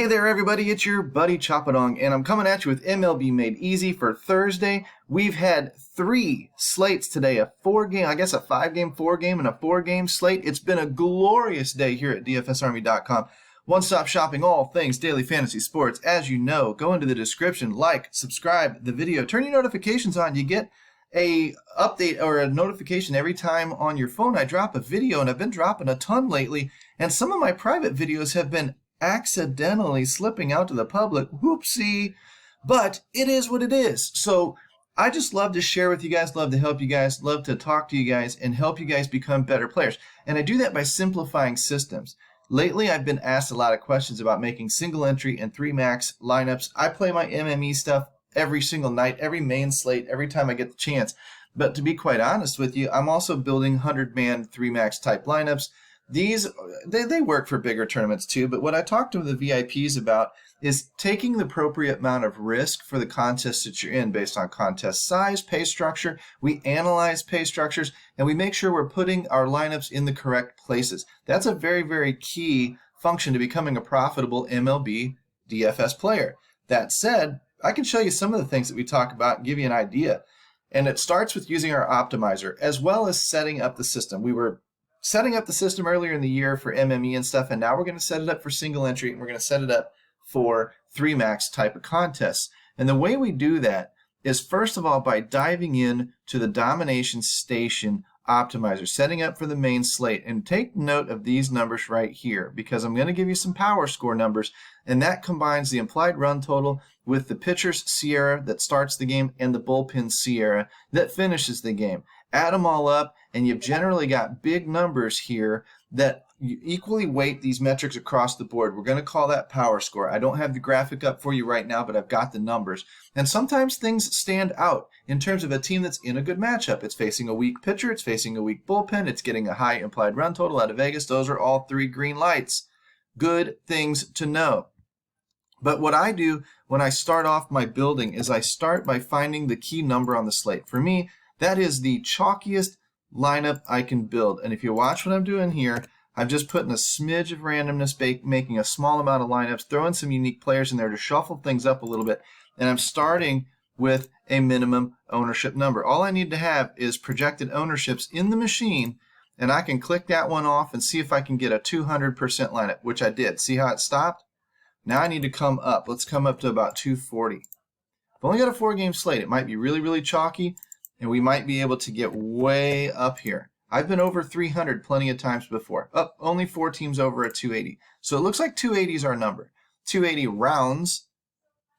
Hey there everybody, it's your buddy Choppadong, and I'm coming at you with MLB Made Easy for Thursday. We've had 3 slates today, a 5-game, 4-game, and a 4-game slate. It's been a glorious day here at DFSArmy.com. One-stop shopping, all things daily fantasy sports. As you know, go into the description, like, subscribe the video, turn your notifications on. You get a update or a notification every time on your phone I drop a video, and I've been dropping a ton lately, and some of my private videos have been accidentally slipping out to the public. Whoopsie. But it is what it is. So I just love to share with you guys, love to help you guys, love to talk to you guys and help you guys become better players. And I do that by simplifying systems. Lately, I've been asked a lot of questions about making single entry and 3 max lineups. I play my MME stuff every single night, every main slate, every time I get the chance. But to be quite honest with you, I'm also building 100-man 3 max type lineups. These, they work for bigger tournaments too, but what I talked to the VIPs about is taking the appropriate amount of risk for the contest that you're in based on contest size, pay structure. We analyze pay structures, and we make sure we're putting our lineups in the correct places. That's a very, very key function to becoming a profitable MLB DFS player. That said, I can show you some of the things that we talk about and give you an idea. And it starts with using our optimizer as well as setting up the system. We were setting up the system earlier in the year for MME and stuff, and now we're going to set it up for single entry, and we're going to set it up for 3 max type of contests. And the way we do that is, first of all, by diving in to the domination station optimizer, setting up for the main slate. And take note of these numbers right here, because I'm going to give you some power score numbers, and that combines the implied run total with the pitcher's Sierra that starts the game and the bullpen Sierra that finishes the game. Add them all up, and you've generally got big numbers here that you equally weight these metrics across the board. We're going to call that power score. I don't have the graphic up for you right now, but I've got the numbers. And sometimes things stand out in terms of a team that's in a good matchup. It's facing a weak pitcher, it's facing a weak bullpen, it's getting a high implied run total out of Vegas. Those are all 3 green lights. Good things to know. But what I do when I start off my building is I start by finding the key number on the slate. For me, that is the chalkiest lineup I can build. And if you watch what I'm doing here, I'm just putting a smidge of randomness, making a small amount of lineups, throwing some unique players in there to shuffle things up a little bit. And I'm starting with a minimum ownership number. All I need to have is projected ownerships in the machine, and I can click that one off and see if I can get a 200% lineup, which I did. See how it stopped? Now I need to come up. Let's come up to about 240. I've only got a 4-game slate. It might be really, really chalky, and we might be able to get way up here. I've been over 300 plenty of times before. Only 4 teams over a 280. So it looks like 280 is our number. 280 rounds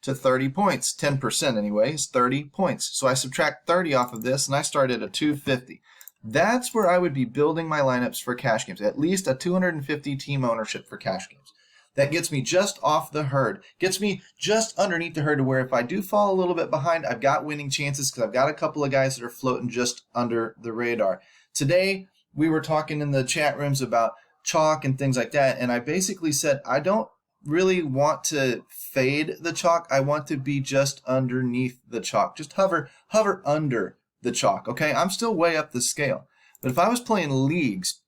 to 30 points. 10% anyway is 30 points. So I subtract 30 off of this, and I start at a 250. That's where I would be building my lineups for cash games. At least a 250 team ownership for cash games. That gets me just off the herd, gets me just underneath the herd to where if I do fall a little bit behind, I've got winning chances because I've got a couple of guys that are floating just under the radar. Today, we were talking in the chat rooms about chalk and things like that, and I basically said I don't really want to fade the chalk. I want to be just underneath the chalk. Just hover under the chalk, okay? I'm still way up the scale. But if I was playing leagues,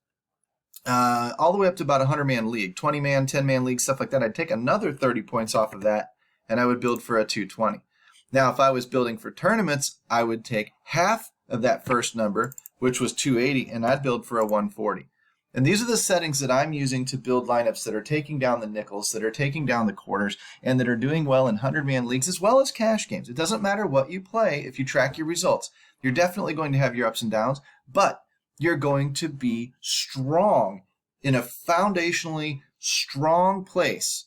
all the way up to about a 100-man league, 20-man, 10-man league, stuff like that, I'd take another 30 points off of that, and I would build for a 220. Now, if I was building for tournaments, I would take half of that first number, which was 280, and I'd build for a 140. And these are the settings that I'm using to build lineups that are taking down the nickels, that are taking down the quarters, and that are doing well in 100-man leagues as well as cash games. It doesn't matter what you play if you track your results. You're definitely going to have your ups and downs, but you're going to be strong in a foundationally strong place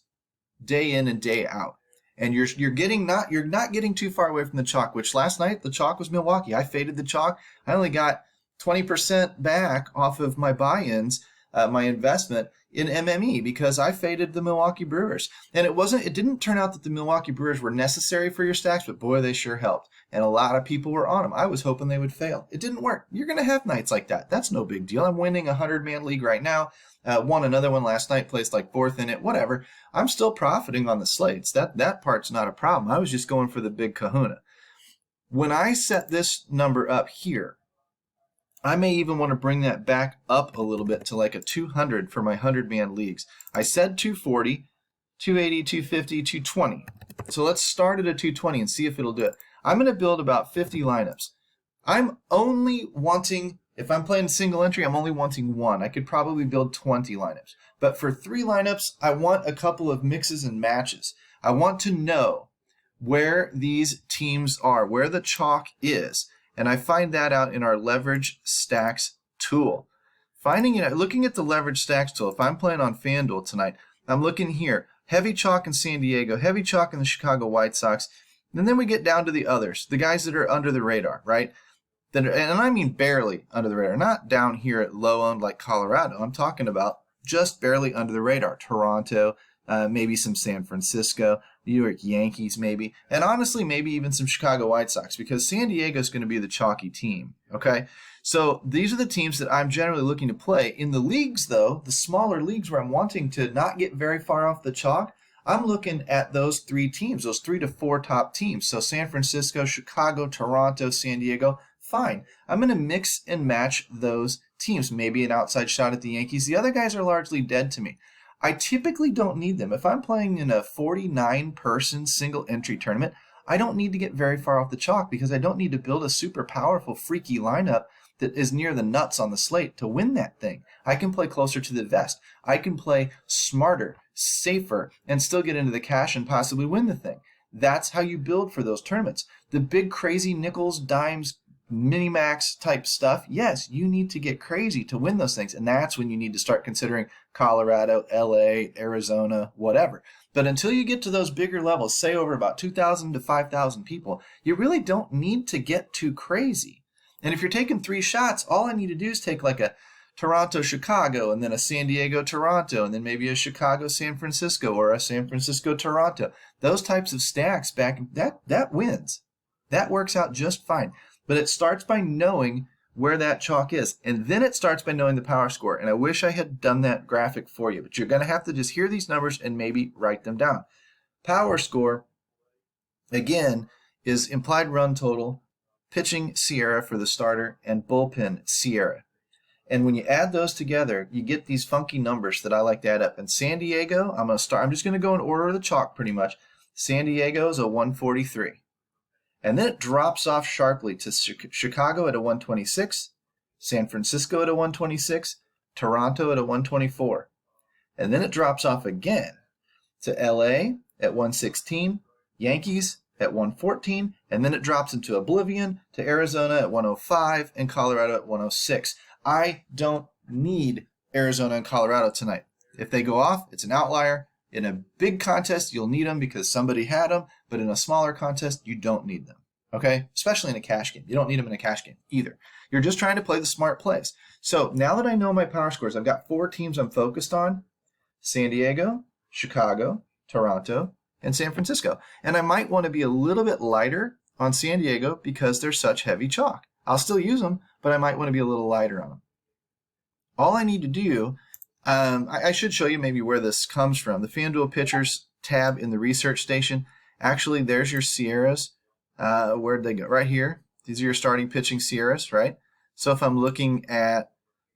day in and day out. And you're not getting too far away from the chalk, which last night the chalk was Milwaukee. I faded the chalk. I only got 20% back off of my buy-ins, my investment in MME, because I faded the Milwaukee Brewers. And it didn't turn out that the Milwaukee Brewers were necessary for your stacks, but boy, they sure helped. And a lot of people were on them. I was hoping they would fail. It didn't work. You're going to have nights like that. That's no big deal. I'm winning a 100-man league right now. Won another one last night, placed like 4th in it, whatever. I'm still profiting on the slates. That part's not a problem. I was just going for the big kahuna. When I set this number up here, I may even want to bring that back up a little bit to like a 200 for my 100-man leagues. I said 240. 280, 250, 220. So let's start at a 220 and see if it'll do it. I'm going to build about 50 lineups. I'm only wanting, if I'm playing single entry, I'm only wanting one. I could probably build 20 lineups. But for 3 lineups, I want a couple of mixes and matches. I want to know where these teams are, where the chalk is. And I find that out in our leverage stacks tool. Looking at the leverage stacks tool, if I'm playing on FanDuel tonight, I'm looking here. Heavy chalk in San Diego, heavy chalk in the Chicago White Sox. And then we get down to the others, the guys that are under the radar, right? And I mean barely under the radar, not down here at low owned like Colorado. I'm talking about just barely under the radar. Toronto, maybe some San Francisco, New York Yankees maybe, and honestly maybe even some Chicago White Sox, because San Diego is going to be the chalky team, okay? So these are the teams that I'm generally looking to play. In the leagues though, the smaller leagues where I'm wanting to not get very far off the chalk, I'm looking at those 3 teams, those 3 to 4 top teams. So San Francisco, Chicago, Toronto, San Diego, fine. I'm going to mix and match those teams. Maybe an outside shot at the Yankees. The other guys are largely dead to me. I typically don't need them. If I'm playing in a 49-person single entry tournament, I don't need to get very far off the chalk because I don't need to build a super powerful, freaky lineup that is near the nuts on the slate to win that thing. I can play closer to the vest. I can play smarter, safer, and still get into the cash and possibly win the thing. That's how you build for those tournaments. The big crazy nickels, dimes, mini-max type stuff, yes, you need to get crazy to win those things. And that's when you need to start considering Colorado, LA, Arizona, whatever. But until you get to those bigger levels, say over about 2,000 to 5,000 people, you really don't need to get too crazy. And if you're taking 3 shots, all I need to do is take like a Toronto-Chicago and then a San Diego-Toronto and then maybe a Chicago-San Francisco or a San Francisco-Toronto. Those types of stacks back, that wins. That works out just fine. But it starts by knowing where that chalk is. And then it starts by knowing the power score. And I wish I had done that graphic for you. But you're going to have to just hear these numbers and maybe write them down. Power score, again, is implied run total, pitching SIERA for the starter, and bullpen SIERA. And when you add those together, you get these funky numbers that I like to add up. And San Diego, I'm just going to go in order of the chalk pretty much. San Diego is a 143. And then it drops off sharply to Chicago at a 126, San Francisco at a 126, Toronto at a 124. And then it drops off again to LA at 116, Yankees at 114, and then it drops into oblivion to Arizona at 105 and Colorado at 106. I don't need Arizona and Colorado tonight. If they go off, it's an outlier. In a big contest, you'll need them because somebody had them, but in a smaller contest, you don't need them, okay? Especially in a cash game. You don't need them in a cash game either. You're just trying to play the smart plays. So now that I know my power scores, I've got 4 teams I'm focused on: San Diego, Chicago, Toronto, and San Francisco. And I might want to be a little bit lighter on San Diego because they're such heavy chalk. I'll still use them, but I might want to be a little lighter on them. All I need to do, I should show you maybe where this comes from. The FanDuel Pitchers tab in the research station. Actually, there's your SIERAs. Where'd they go? Right here. These are your starting pitching SIERAs, right? So if I'm looking at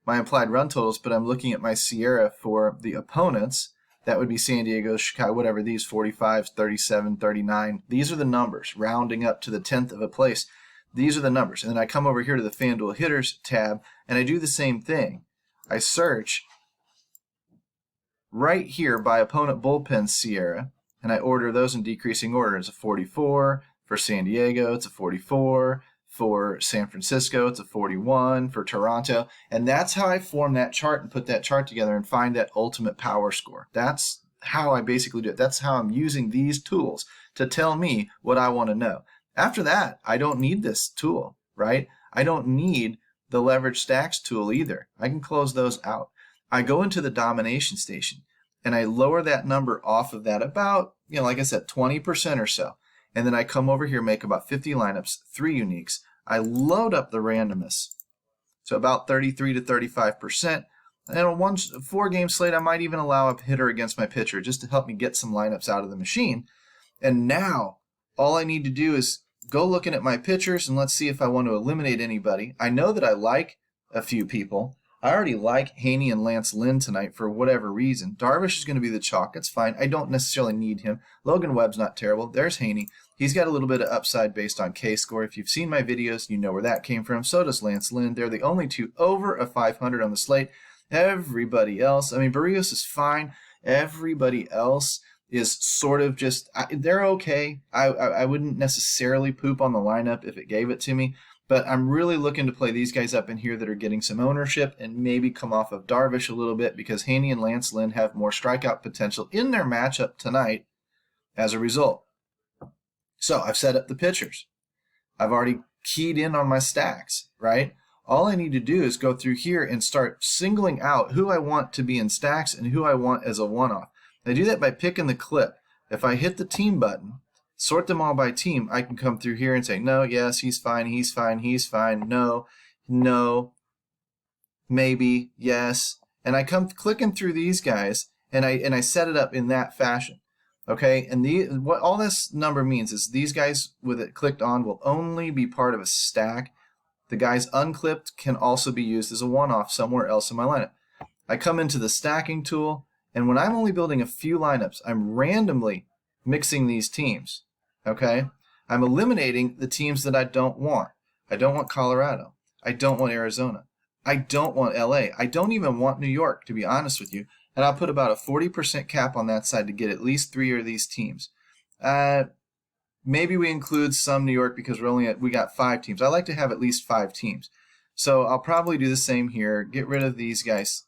my implied run totals, but I'm looking at my SIERA for the opponents, that would be San Diego, Chicago, whatever, these 45, 37, 39. These are the numbers, rounding up to the 10th of a place. These are the numbers. And then I come over here to the FanDuel Hitters tab, and I do the same thing. I search right here by opponent bullpen SIERA, and I order those in decreasing order. It's a 44 for San Diego, it's a 44 for San Francisco, it's a 41 for Toronto, and that's how I form that chart and put that chart together and find that ultimate power score. That's how I basically do it. That's how I'm using these tools to tell me what I want to know. After that, I don't need this tool, right? I don't need the leverage stacks tool either. I can close those out. I go into the domination station and I lower that number off of that about, like I said, 20% or so. And then I come over here, make about 50 lineups, 3 uniques. I load up the randomness to about 33 to 35%. And on one 4-game slate, I might even allow a hitter against my pitcher just to help me get some lineups out of the machine. And now all I need to do is go looking at my pitchers and let's see if I want to eliminate anybody. I know that I like a few people. I already like Haney and Lance Lynn tonight for whatever reason. Darvish is going to be the chalk. It's fine. I don't necessarily need him. Logan Webb's not terrible. There's Haney. He's got a little bit of upside based on K-score. If you've seen my videos, you know where that came from. So does Lance Lynn. They're the only two over a 500 on the slate. Everybody else, I mean, Barrios is fine. Everybody else is sort of just, they're okay. I wouldn't necessarily poop on the lineup if it gave it to me. But I'm really looking to play these guys up in here that are getting some ownership and maybe come off of Darvish a little bit because Haney and Lance Lynn have more strikeout potential in their matchup tonight as a result. So I've set up the pitchers. I've already keyed in on my stacks, right? All I need to do is go through here and start singling out who I want to be in stacks and who I want as a one-off. I do that by picking the clip. If I hit the team button, sort them all by team, I can come through here and say, no, yes, he's fine, he's fine, he's fine, no, no, maybe, yes. And I come clicking through these guys, and I set it up in that fashion. Okay, and what all this number means is these guys with it clicked on will only be part of a stack. The guys unclipped can also be used as a one-off somewhere else in my lineup. I come into the stacking tool, and when I'm only building a few lineups, I'm randomly mixing these teams. Okay, I'm eliminating the teams that I don't want. I don't want Colorado. I don't want Arizona. I don't want LA. I don't even want New York, to be honest with you. And I'll put about a 40% cap on that side to get at least 3 of these teams. Maybe we include some New York because we got 5 teams. I like to have at least 5 teams. So I'll probably do the same here. Get rid of these guys.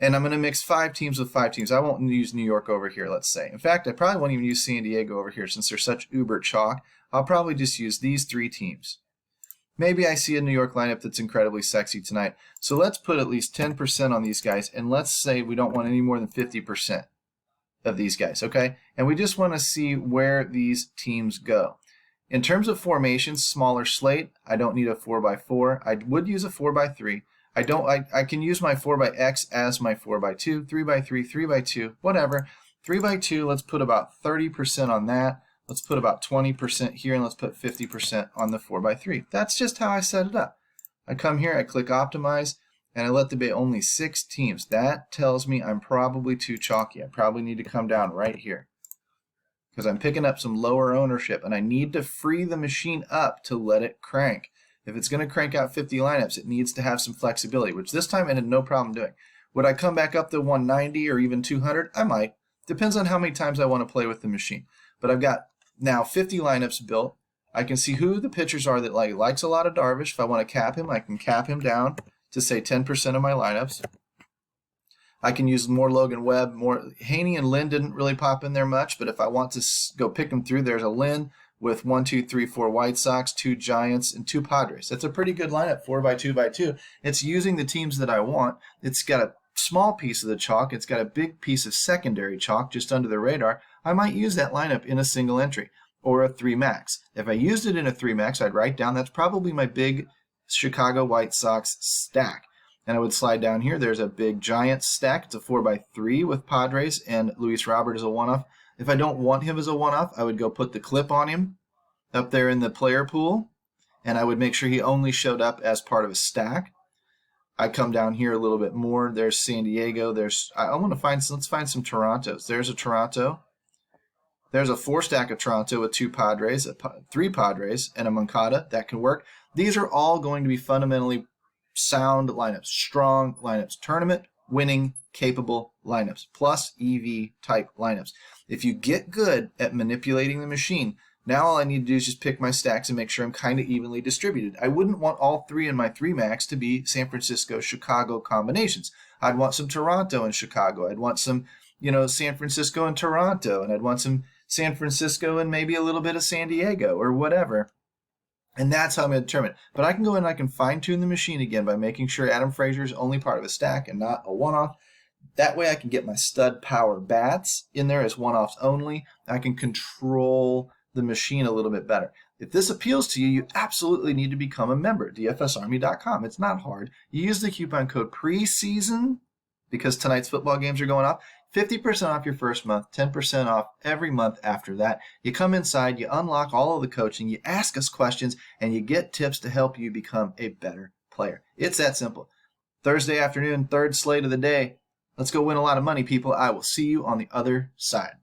And I'm going to mix 5 teams with 5 teams. I won't use New York over here, let's say. In fact, I probably won't even use San Diego over here since they're such uber chalk. I'll probably just use these 3 teams. Maybe I see a New York lineup that's incredibly sexy tonight. So let's put at least 10% on these guys, and let's say we don't want any more than 50% of these guys, okay? And we just want to see where these teams go. In terms of formations, smaller slate, I don't need a 4x4. I would use a 4x3. I can use my 4x as my 4x2, 3x3, 3x2, whatever. 3x2, let's put about 30% on that. Let's put about 20% here, and let's put 50% on the 4x3. That's just how I set it up. I come here, I click optimize, and I let there be only 6 teams. That tells me I'm probably too chalky. I probably need to come down right here because I'm picking up some lower ownership, and I need to free the machine up to let it crank. If it's going to crank out 50 lineups, it needs to have some flexibility, which this time I had no problem doing. Would I come back up to 190 or even 200? I might. Depends on how many times I want to play with the machine. But I've got now 50 lineups built. I can see who the pitchers are that likes a lot of Darvish. If I want to cap him, I can cap him down to say 10% of my lineups. I can use more Logan Webb. More Haney and Lynn didn't really pop in there much, but if I want to go pick them through, there's a Lynn with 1, 2, 3, 4 White Sox, 2 Giants, and 2 Padres. That's a pretty good lineup, 4x2x2. It's using the teams that I want. It's got a small piece of the chalk. It's got a big piece of secondary chalk just under the radar. I might use that lineup in a single entry or a 3 max. If I used it in a 3 max, I'd write down that's probably my big Chicago White Sox stack. And I would slide down here. There's a big Giants stack. It's a 4x3 with Padres and Luis Robert as a one-off. If I don't want him as a one-off, I would go put the clip on him up there in the player pool, and I would make sure he only showed up as part of a stack. I come down here a little bit more. There's San Diego. Let's find some Torontos. There's a Toronto. There's a 4 stack of Toronto with 2 Padres, 3 Padres, and a Moncada. That can work. These are all going to be fundamentally sound lineups, strong lineups, tournament winning capable lineups, plus EV type lineups. If you get good at manipulating the machine, now all I need to do is just pick my stacks and make sure I'm kind of evenly distributed. I wouldn't want all 3 in my 3 max to be San Francisco, Chicago combinations. I'd want some Toronto and Chicago. I'd want some, San Francisco and Toronto, and I'd want some San Francisco and maybe a little bit of San Diego or whatever. And that's how I'm going to determine it. But I can go in and I can fine-tune the machine again by making sure Adam Frazier is only part of a stack and not a one-off. That way I can get my stud power bats in there as one-offs only. I can control the machine a little bit better. If this appeals to you, you absolutely need to become a member at dfsarmy.com. It's not hard. You use the coupon code preseason because tonight's football games are going off. 50% off your first month, 10% off every month after that. You come inside, you unlock all of the coaching, you ask us questions, and you get tips to help you become a better player. It's that simple. Thursday afternoon, third slate of the day. Let's go win a lot of money, people. I will see you on the other side.